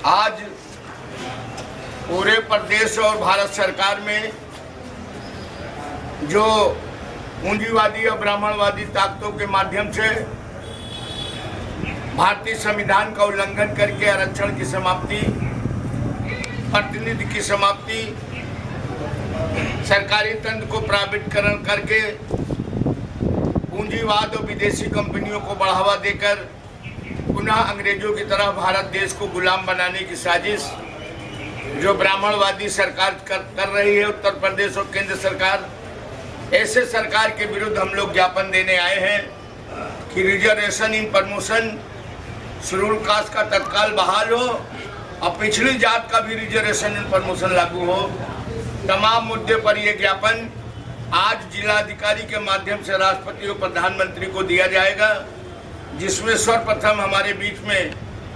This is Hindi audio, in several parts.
आज पूरे प्रदेश और भारत सरकार में जो पूंजीवादी और ब्राह्मणवादी ताकतों के माध्यम से भारतीय संविधान का उल्लंघन करके आरक्षण की समाप्ति, प्रतिनिधि की समाप्ति, सरकारी तंत्र को प्राइवेटीकरण करके पूंजीवाद और विदेशी कंपनियों को बढ़ावा देकर पुनः अंग्रेजों की तरह भारत देश को गुलाम बनाने की साजिश जो ब्राह्मणवादी सरकार कर रही है, उत्तर प्रदेश और केंद्र सरकार, ऐसे सरकार के विरुद्ध हम लोग ज्ञापन देने आए हैं कि reservation in promotion, schedule caste का तत्काल बहाल हो और पिछड़ी जात का भी रिजर्वेशन इन प्रमोशन लागू हो। तमाम मुद्दे पर यह ज्ञापन आज जिलाधिकारी के माध्यम से राष्ट्रपति और प्रधानमंत्री को दिया जाएगा, जिसमें सर्वप्रथम हमारे बीच में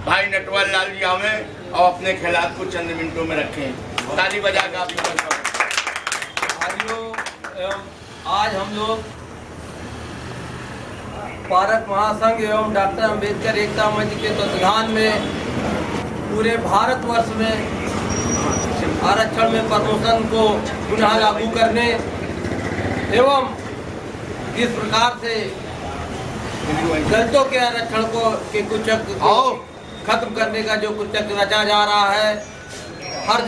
भाई नटवर लाल जी आवे और अपने ख्यालात को चंद मिनटों में रखें। ताली बजाकर आप भाइयों, आज हम लोग भारत महासंघ एवं डॉक्टर अंबेडकर एकता मंच के तत्वाधान में पूरे भारतवर्ष में आरक्षण में प्रमोशन को पुनः लागू करने एवं इस प्रकार से दलितों के आरक्षण को के कुचक खत्म करने का जो कुचक रचा जा रहा है, हर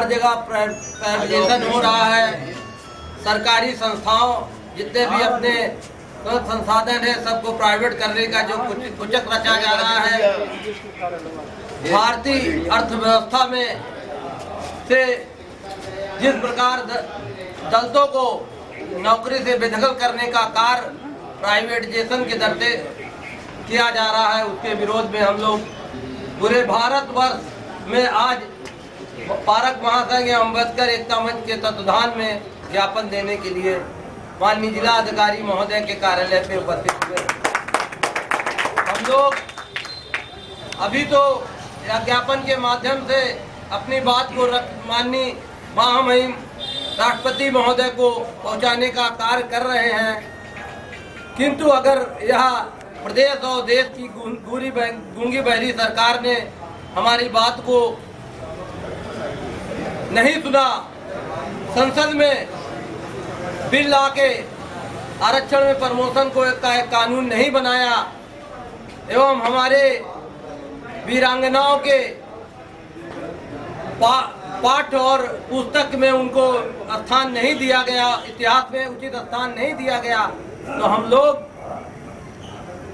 जगह प्राइवेटाइजेशन हो रहा है। सरकारी संस्थाओं जितने भी अपने संसाधन है सबको प्राइवेट करने का जो कुचक रचा जा रहा है, भारतीय अर्थव्यवस्था में से जिस प्रकार दलितों को नौकरी से बेदखल करने का कार्य प्राइवेटाइजेशन के दर से किया जा रहा है, उसके विरोध में हम लोग पूरे भारतवर्ष में आज भारत महासंघ एवं अम्बेडकर एकता मंच के तत्वाधान में ज्ञापन देने के लिए माननीय जिला अधिकारी महोदय के कार्यालय पे उपस्थित हुए। हम लोग अभी तो ज्ञापन के माध्यम से अपनी बात को माननीय महामहिम राष्ट्रपति महोदय को पहुंचाने का कार्य कर रहे हैं, किंतु अगर यह प्रदेश और देश की गूंगी बहरी सरकार ने हमारी बात को नहीं सुना, संसद में बिल ला के आरक्षण में प्रमोशन को एक कानून नहीं बनाया एवं हमारे वीरांगनाओं के पाठ और पुस्तक में उनको स्थान नहीं दिया गया, इतिहास में उचित स्थान नहीं दिया गया, तो हम लोग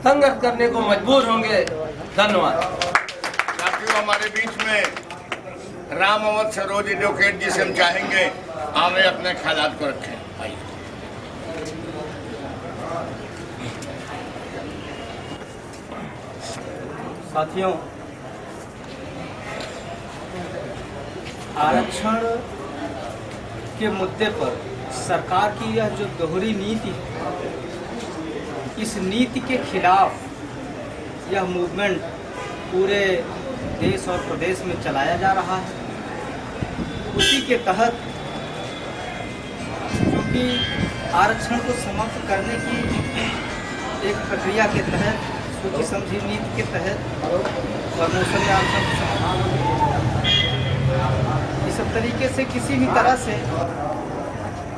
संघर्ष करने को मजबूर होंगे। धन्यवाद। साथियों, हमारे बीच में राम अवध सरोज एडवोकेट जी से हम चाहेंगे आवे अपने ख्यालात को रखें। साथियों, आरक्षण के मुद्दे पर सरकार की यह जो दोहरी नीति है, इस नीति के खिलाफ यह मूवमेंट पूरे देश और प्रदेश में चलाया जा रहा है। उसी के तहत क्योंकि आरक्षण को समाप्त करने की एक प्रक्रिया के तहत, सोची समझी नीति के तहत प्रमोशन या इस सब तरीके से किसी भी तरह से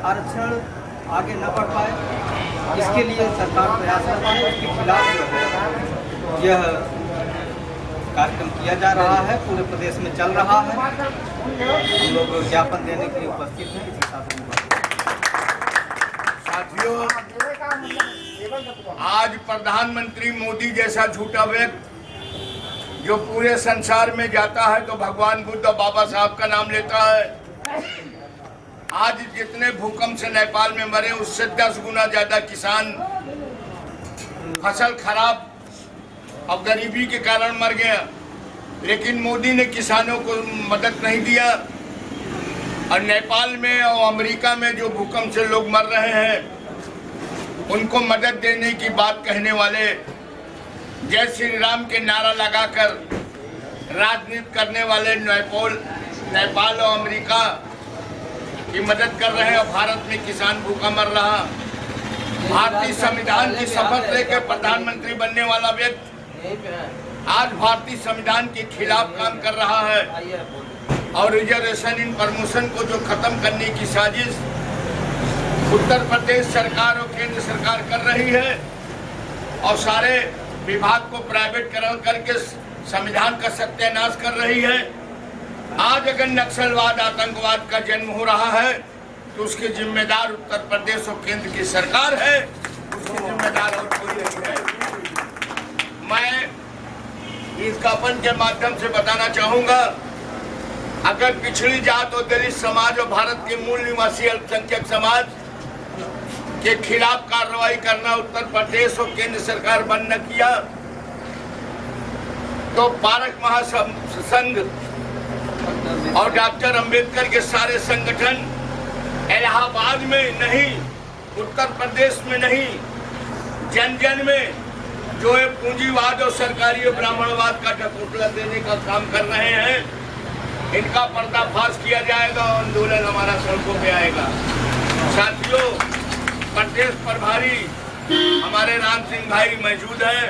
आरक्षण आगे न बढ़ पाए, इसके लिए सरकार प्रयासरत है। उसके खिलाफ जो है यह कार्यक्रम किया जा रहा है, पूरे प्रदेश में चल रहा है। हम लोग ज्ञापन देने के लिए उपस्थित हैं। इसी साथ साथियों, आज प्रधानमंत्री मोदी जैसा झूठा व्यक्ति जो पूरे संसार में जाता है तो भगवान बुद्ध और बाबा साहब का नाम लेता है, आज जितने भूकंप से नेपाल में मरे उससे 10 गुना ज्यादा किसान फसल खराब और गरीबी के कारण मर गया, लेकिन मोदी ने किसानों को मदद नहीं दिया। और नेपाल में और अमेरिका में जो भूकंप से लोग मर रहे हैं उनको मदद देने की बात कहने वाले, जय श्री राम के नारा लगाकर राजनीति करने वाले नेपाल और अमेरिका की मदद कर रहे हैं और भारत में किसान भूखा मर रहा। भारतीय संविधान की शपथ लेकर प्रधानमंत्री बनने वाला व्यक्ति आज भारतीय संविधान के खिलाफ काम कर रहा है और रिजर्वेशन इन प्रमोशन को जो खत्म करने की साजिश उत्तर प्रदेश सरकार और केंद्र सरकार कर रही है और सारे विभाग को प्राइवेटकरण करके संविधान का सत्यानाश कर रही है। आज अगर नक्सलवाद आतंकवाद का जन्म हो रहा है तो उसके जिम्मेदार उत्तर प्रदेश और केंद्र की सरकार है, उसके जिम्मेदार और कोई नहीं है। मैं इस ज्ञापन के माध्यम से बताना चाहूंगा, अगर पिछड़ी जात और दलित समाज और भारत के मूल निवासी अल्पसंख्यक समाज के खिलाफ कार्रवाई करना उत्तर प्रदेश और केंद्र सरकार बंद न किया तो पारक महासंघ और डॉक्टर अंबेडकर के सारे संगठन इलाहाबाद में नहीं, उत्तर प्रदेश में नहीं, जन जन में जो है पूंजीवाद और सरकारी और ब्राह्मणवाद का ढकोसला देने का काम कर रहे हैं, इनका पर्दाफाश किया जाएगा और आंदोलन हमारा सड़कों पे आएगा। साथियों, प्रदेश प्रभारी हमारे राम सिंह भाई मौजूद हैं,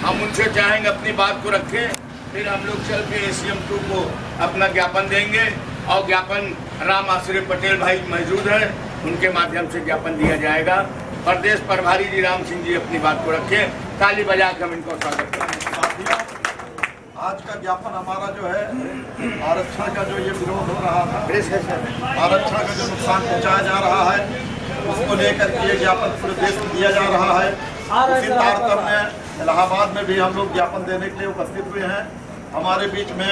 हम उनसे चाहेंगे अपनी बात को रखें, फिर हम लोग चल के ACM 2 को अपना ज्ञापन देंगे और ज्ञापन राम आश्रय पटेल भाई मौजूद हैं, उनके माध्यम से ज्ञापन दिया जाएगा। प्रदेश प्रभारी जी राम सिंह जी अपनी बात को रखें, ताली बजा के हम इनको स्वागत करें। आज का ज्ञापन हमारा जो है आरक्षण का जो ये विरोध हो रहा था, आरक्षण का जो नुकसान पहुंचाया जा रहा है उसको लेकर के ये ज्ञापन पूरे देश में दिया जा रहा है। उसी तारतम्य में इलाहाबाद में भी हम लोग ज्ञापन देने के लिए उपस्थित हुए हैं। हमारे बीच में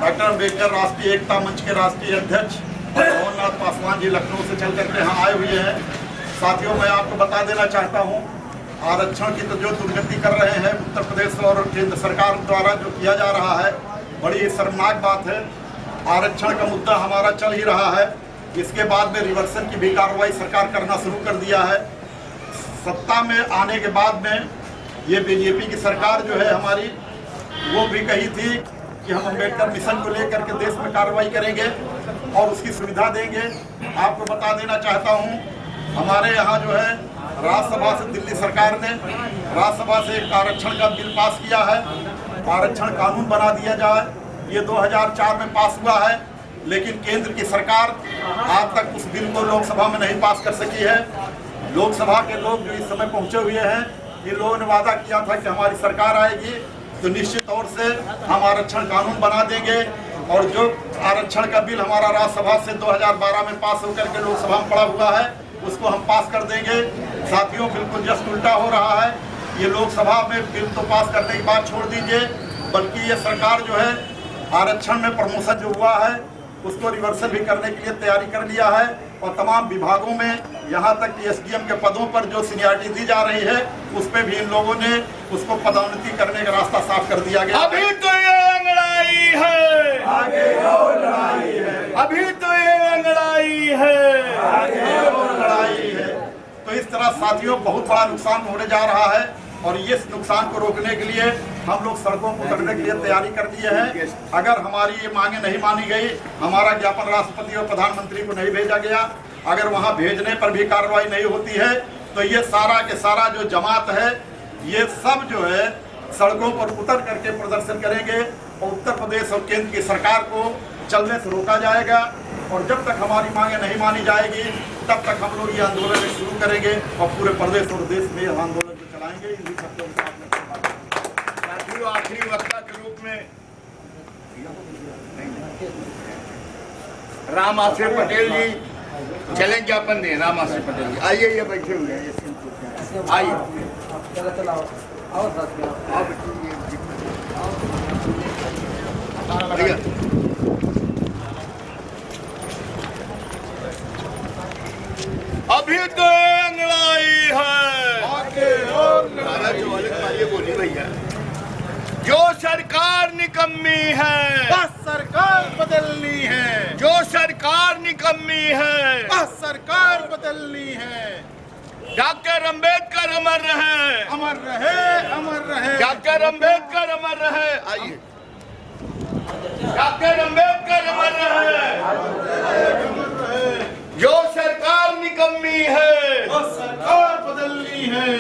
डॉक्टर अम्बेडकर राष्ट्रीय एकता मंच के राष्ट्रीय अध्यक्ष मोहननाथ पासवान जी लखनऊ से चल करके यहाँ आए हुए हैं। साथियों, मैं आपको बता देना चाहता हूँ, आरक्षण की तो जो दुर्गति कर रहे हैं उत्तर प्रदेश और केंद्र सरकार द्वारा जो किया जा रहा है, बड़ी शर्मनाक बात है। आरक्षण का मुद्दा हमारा चल ही रहा है, इसके बाद में रिवर्सन की भी कार्रवाई सरकार करना शुरू कर दिया है। सत्ता में आने के बाद में ये बीजेपी की सरकार जो है हमारी, वो भी कही थी कि हम अम्बेडकर मिशन को लेकर के देश में कार्रवाई करेंगे और उसकी सुविधा देंगे। आपको बता देना चाहता हूँ, हमारे यहाँ जो है राज्यसभा से दिल्ली सरकार ने राज्यसभा से एक आरक्षण का बिल पास किया है, आरक्षण कानून बना दिया जाए। ये 2004 में पास हुआ है, लेकिन केंद्र की सरकार आज तक उस बिल को लोकसभा में नहीं पास कर सकी है। लोकसभा के लोग जो इस समय पहुंचे हुए हैं, इन लोगों ने वादा किया था कि हमारी सरकार आएगी तो निश्चित तौर से हम आरक्षण कानून बना देंगे और जो आरक्षण का बिल हमारा राज्यसभा से 2012 में पास होकर के लोकसभा में पड़ा हुआ है उसको हम पास कर देंगे। साथियों, बिल्कुल जस्ट उल्टा हो रहा है। ये लोकसभा में बिल तो पास करने की बात छोड़ दीजिए, बल्कि ये सरकार जो है आरक्षण में प्रमोशन जो हुआ है उसको रिवर्सल भी करने के लिए तैयारी कर लिया है और तमाम विभागों में यहाँ तक कि SDM के पदों पर जो सीनियरिटी दी जा रही है उस पर भी इन लोगों ने उसको पदोन्नति करने का रास्ता साफ कर दिया गया। अभी तो ये अंगड़ाई है, आगे और लड़ाई है, अभी तो ये अंगड़ाई है, आगे और लड़ाई है। तो इस तरह साथियों बहुत बड़ा नुकसान होने जा रहा है और ये नुकसान को रोकने के लिए हम लोग सड़कों को करने के लिए तैयारी कर लिए हैं। अगर हमारी ये मांगे नहीं मानी गई, हमारा ज्ञापन राष्ट्रपति और प्रधानमंत्री को नहीं भेजा गया, अगर वहाँ भेजने पर भी कार्रवाई नहीं होती है तो ये सारा के सारा जो जमात है ये सब जो है सड़कों पर उतर करके प्रदर्शन करेंगे और उत्तर प्रदेश और केंद्र की सरकार को चलने से रोका जाएगा। और जब तक हमारी मांगे नहीं मानी जाएगी तब तक हम लोग ये आंदोलन शुरू करेंगे और पूरे प्रदेश और देश में आंदोलन को चलाएंगे। इन्हीं शब्दों के साथ साथियों, आखिरी वक्ता के रूप में राम आश्रय पटेल जी चलें, ज्ञापन दें। राम आश्रय पटेल जी आइए, ये बैठे हुए हैं, आइए। अभी तो अंगड़ाई है, बोली भैया, जो सरकार निकम्मी है बस सरकार बदलनी है, जो सरकार निकम्मी है बस सरकार बदलनी है। डॉक्टर अंबेडकर अमर रहे, अमर रहे, अमर रहे, डॉक्टर अंबेडकर अमर रहे। आइए, डॉक्टर अंबेडकर अमर रहे। जो सरकार निकम्मी है बस सरकार बदलनी है।